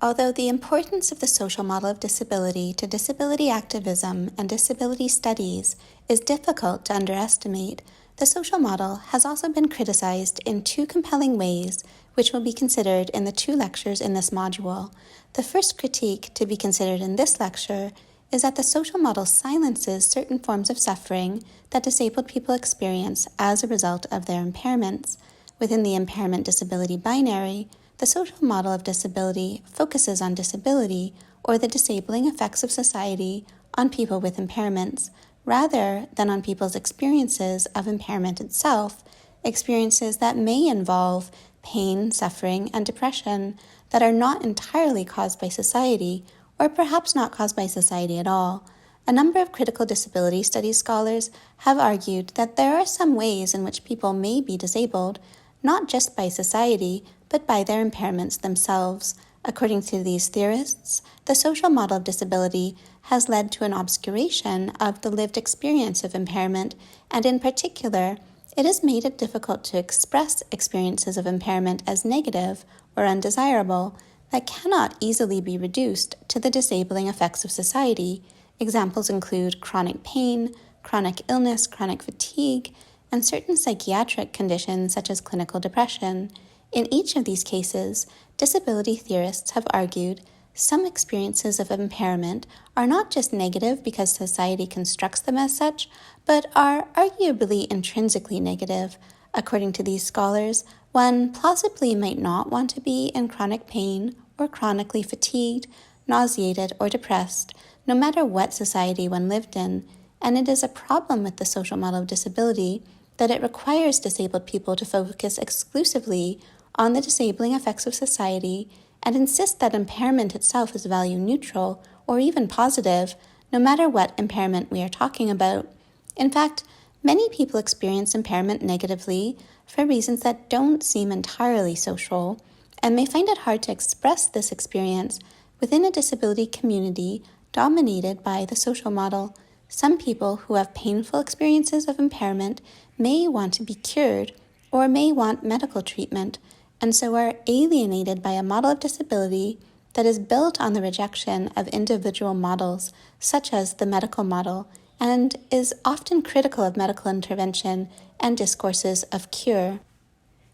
Although the importance of the social model of disability to disability activism and disability studies is difficult to underestimate, the social model has also been criticized in two compelling ways, which will be considered in the two lectures in this module. The first critique to be considered in this lecture is that the social model silences certain forms of suffering that disabled people experience as a result of their impairments. Within the impairment-disability binary, the social model of disability focuses on disability or the disabling effects of society on people with impairments, rather than on people's experiences of impairment itself, experiences that may involve pain, suffering, and depression that are not entirely caused by society, or perhaps not caused by society at all. A number of critical disability studies scholars have argued that there are some ways in which people may be disabled, not just by society, but by their impairments themselves. According to these theorists, the social model of disability has led to an obscuration of the lived experience of impairment, and in particular, it has made it difficult to express experiences of impairment as negative or undesirable that cannot easily be reduced to the disabling effects of society. Examples include chronic pain, chronic illness, chronic fatigue, and certain psychiatric conditions such as clinical depression. In each of these cases, disability theorists have argued some experiences of impairment are not just negative because society constructs them as such, but are arguably intrinsically negative. According to these scholars, one plausibly might not want to be in chronic pain or chronically fatigued, nauseated, or depressed, no matter what society one lived in, and it is a problem with the social model of disability that it requires disabled people to focus exclusively on the disabling effects of society and insist that impairment itself is value neutral or even positive, no matter what impairment we are talking about. In fact, many people experience impairment negatively for reasons that don't seem entirely social, and may find it hard to express this experience within a disability community dominated by the social model. Some people who have painful experiences of impairment may want to be cured or may want medical treatment, and so are alienated by a model of disability that is built on the rejection of individual models, such as the medical model, and is often critical of medical intervention and discourses of cure.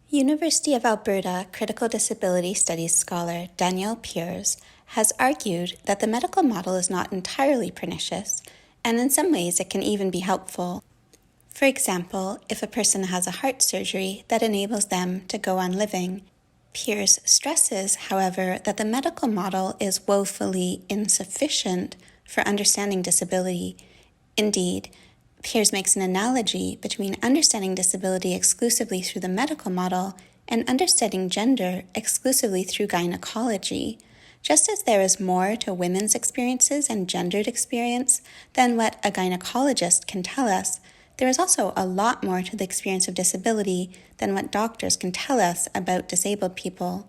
University of Alberta critical disability studies scholar Danielle Peers has argued that the medical model is not entirely pernicious, and in some ways it can even be helpful. For example, if a person has a heart surgery that enables them to go on living. Peers stresses, however, that the medical model is woefully insufficient for understanding disability. Indeed, Peers makes an analogy between understanding disability exclusively through the medical model and understanding gender exclusively through gynecology. Just as there is more to women's experiences and gendered experience than what a gynecologist can tell us, there is also a lot more to the experience of disability than what doctors can tell us about disabled people.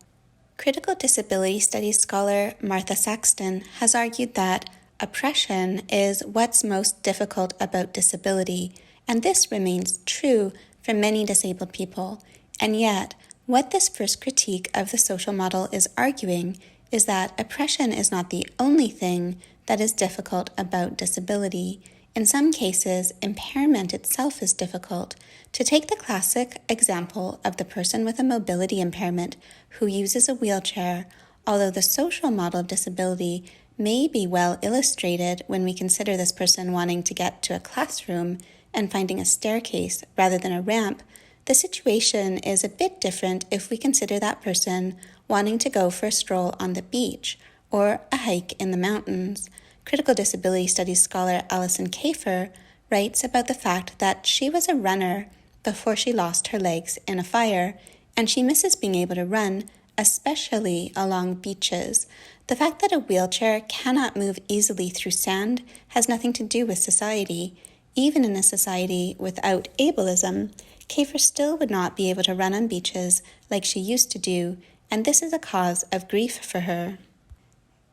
Critical disability studies scholar Martha Saxton has argued that oppression is what's most difficult about disability, and this remains true for many disabled people. And yet, what this first critique of the social model is arguing is that oppression is not the only thing that is difficult about disability. In some cases, impairment itself is difficult. To take the classic example of the person with a mobility impairment who uses a wheelchair, although the social model of disability may be well illustrated when we consider this person wanting to get to a classroom and finding a staircase rather than a ramp, the situation is a bit different if we consider that person wanting to go for a stroll on the beach or a hike in the mountains. Critical disability studies scholar Alison Kafer writes about the fact that she was a runner before she lost her legs in a fire, and she misses being able to run, especially along beaches. The fact that a wheelchair cannot move easily through sand has nothing to do with society. Even in a society without ableism, Kafer still would not be able to run on beaches like she used to do, and this is a cause of grief for her.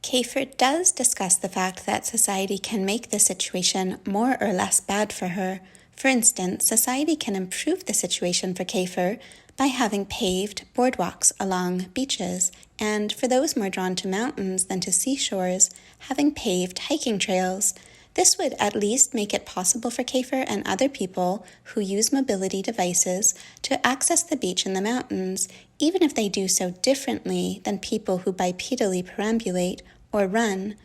Kafer does discuss the fact that society can make the situation more or less bad for her. For instance, society can improve the situation for CAFER by having paved boardwalks along beaches, and for those more drawn to mountains than to seashores, having paved hiking trails. This would at least make it possible for CAFER and other people who use mobility devices to access the beach and the mountains, even if they do so differently than people who bipedally perambulate or run.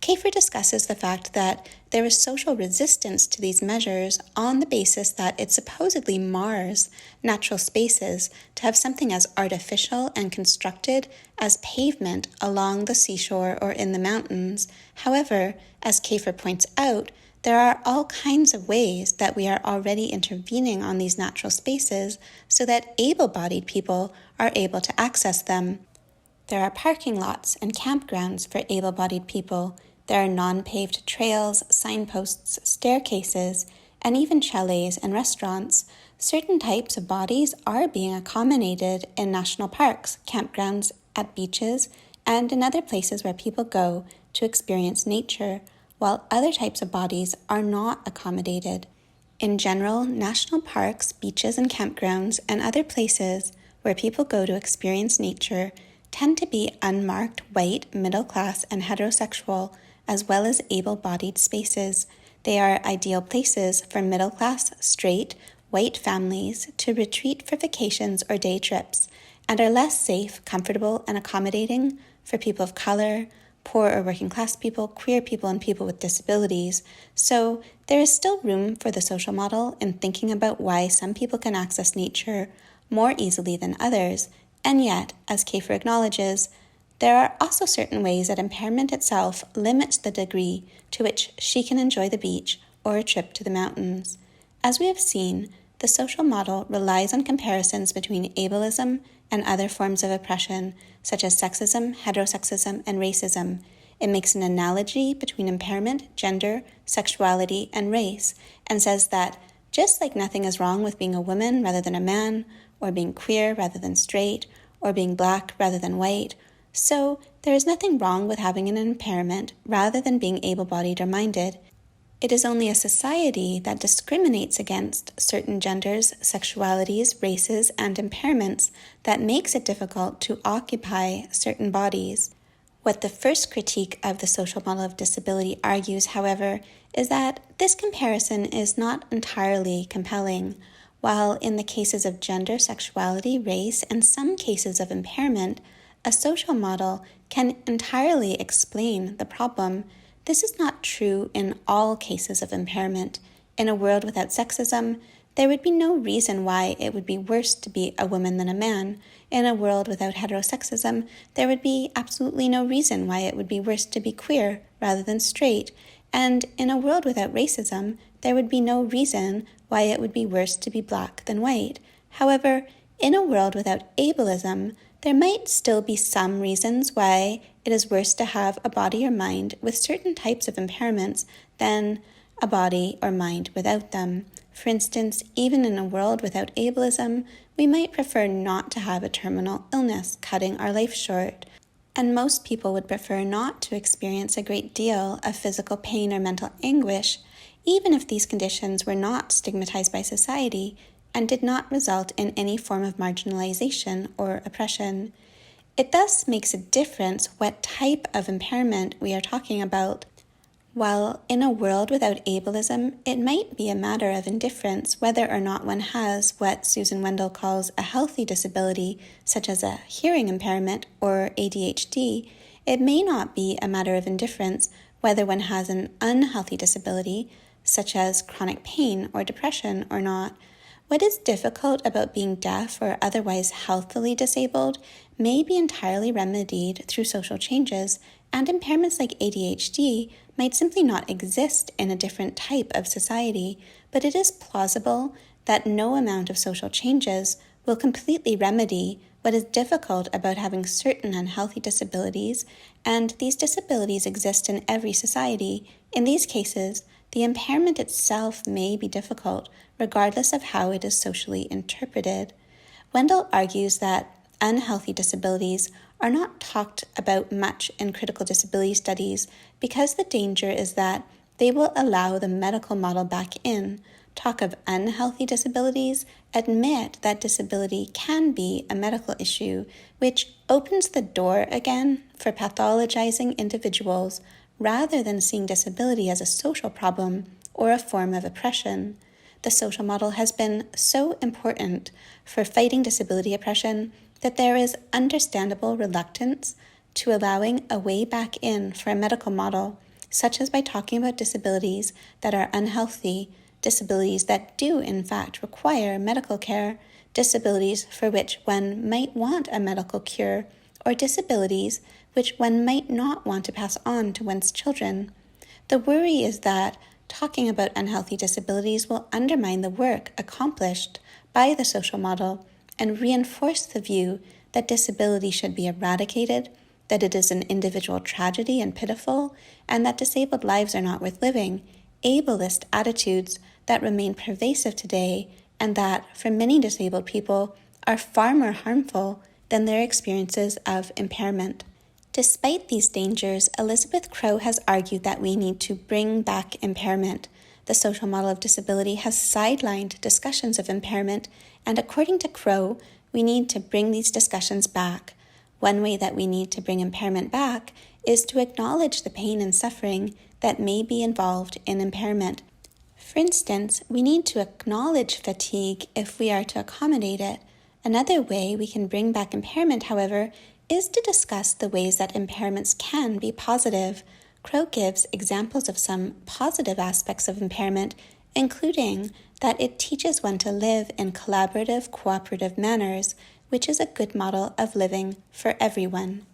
CAFER discusses the fact that there is social resistance to these measures on the basis that it supposedly mars natural spaces to have something as artificial and constructed as pavement along the seashore or in the mountains. However, as CAFER points out, there are all kinds of ways that we are already intervening on these natural spaces so that able-bodied people are able to access them. There are parking lots and campgrounds for able-bodied people. There are non-paved trails, signposts, staircases, and even chalets and restaurants. Certain types of bodies are being accommodated in national parks, campgrounds, at beaches, and in other places where people go to experience nature, while other types of bodies are not accommodated. In general, national parks, beaches, and campgrounds, and other places where people go to experience nature tend to be unmarked, white, middle class, and heterosexual, as well as able-bodied spaces. They are ideal places for middle-class, straight, white families to retreat for vacations or day trips, and are less safe, comfortable, and accommodating for people of color, poor or working-class people, queer people, and people with disabilities. So there is still room for the social model in thinking about why some people can access nature more easily than others, and yet, as CAFER acknowledges, there are also certain ways that impairment itself limits the degree to which she can enjoy the beach or a trip to the mountains. As we have seen, the social model relies on comparisons between ableism and other forms of oppression, such as sexism, heterosexism, and racism. It makes an analogy between impairment, gender, sexuality, and race, and says that just like nothing is wrong with being a woman rather than a man, or being queer rather than straight, or being black rather than white, so there is nothing wrong with having an impairment rather than being able-bodied or minded. It is only a society that discriminates against certain genders, sexualities, races, and impairments that makes it difficult to occupy certain bodies. What the first critique of the social model of disability argues, however, is that this comparison is not entirely compelling. While in the cases of gender, sexuality, race, and some cases of impairment, a social model can entirely explain the problem, this is not true in all cases of impairment. In a world without sexism, there would be no reason why it would be worse to be a woman than a man. In a world without heterosexism, there would be absolutely no reason why it would be worse to be queer rather than straight. And in a world without racism, there would be no reason why it would be worse to be black than white. However, in a world without ableism, there might still be some reasons why it is worse to have a body or mind with certain types of impairments than a body or mind without them. For instance, even in a world without ableism, we might prefer not to have a terminal illness cutting our life short, and most people would prefer not to experience a great deal of physical pain or mental anguish, even if these conditions were not stigmatized by society and did not result in any form of marginalization or oppression. It thus makes a difference what type of impairment we are talking about. While in a world without ableism, it might be a matter of indifference whether or not one has what Susan Wendell calls a healthy disability, such as a hearing impairment or ADHD, it may not be a matter of indifference whether one has an unhealthy disability, such as chronic pain or depression or not. What is difficult about being deaf or otherwise healthily disabled may be entirely remedied through social changes, and impairments like ADHD might simply not exist in a different type of society, but it is plausible that no amount of social changes will completely remedy what is difficult about having certain unhealthy disabilities, and these disabilities exist in every society. In these cases, the impairment itself may be difficult, regardless of how it is socially interpreted. Wendell argues that unhealthy disabilities are not talked about much in critical disability studies because the danger is that they will allow the medical model back in. talk of unhealthy disabilities, admit that disability can be a medical issue, which opens the door again for pathologizing individuals rather than seeing disability as a social problem or a form of oppression. The social model has been so important for fighting disability oppression that there is understandable reluctance to allowing a way back in for a medical model, such as by talking about disabilities that are unhealthy, disabilities that do in fact require medical care, disabilities for which one might want a medical cure, or disabilities which one might not want to pass on to one's children. The worry is that talking about unhealthy disabilities will undermine the work accomplished by the social model and reinforce the view that disability should be eradicated, that it is an individual tragedy and pitiful, and that disabled lives are not worth living, ableist attitudes that remain pervasive today and that, for many disabled people, are far more harmful than their experiences of impairment. Despite these dangers, Elizabeth Crowe has argued that we need to bring back impairment. The social model of disability has sidelined discussions of impairment, and according to Crowe, we need to bring these discussions back. One way that we need to bring impairment back is to acknowledge the pain and suffering that may be involved in impairment. For instance, we need to acknowledge fatigue if we are to accommodate it. Another way we can bring back impairment, however, is to discuss the ways that impairments can be positive. Crowe gives examples of some positive aspects of impairment, including that it teaches one to live in collaborative, cooperative manners, which is a good model of living for everyone.